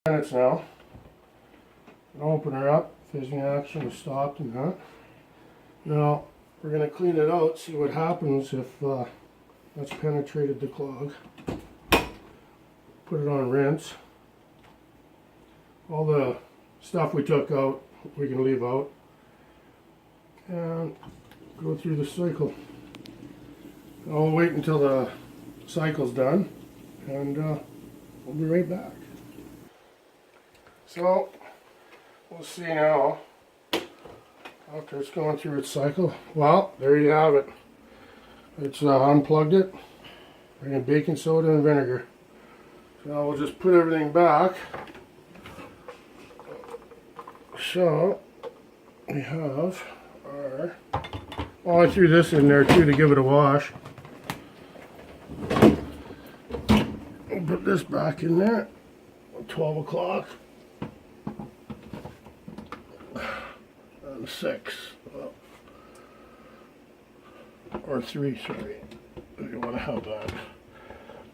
Minutes now. Open her up. Fizzing action has stopped and that. Now we're going to clean it out, see what happens if that's penetrated the clog. Put it on rinse. All the stuff we took out we can leave out. And go through the cycle. I'll wait until the cycle's done and we'll be right back. So we'll see now after it's going through its cycle. Well, there you have it. It's unplugged it. Bring in baking soda and vinegar. So we'll just put everything back. So we have our, well, I threw this in there too to give it a wash. We'll put this back in there. 12 o'clock. And 6. Well, or 3, sorry. You want to have that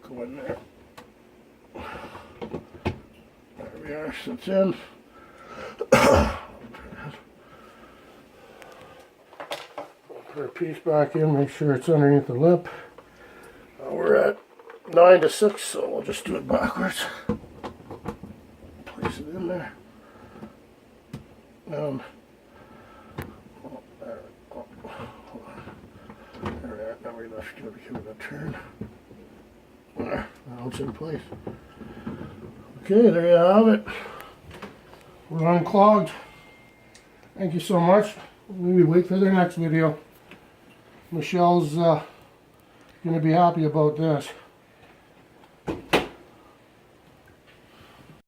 go in there. There we are, sits in. Put our piece back in, make sure it's underneath the lip. We're at 9 to 6, so we'll just do it backwards. Place it in there. Oh, there we go. There we are. Now we just give it a turn. There, now it's in place. Okay, there you have it. We're unclogged. Thank you so much. Maybe wait for the next video. Michelle's going to be happy about this.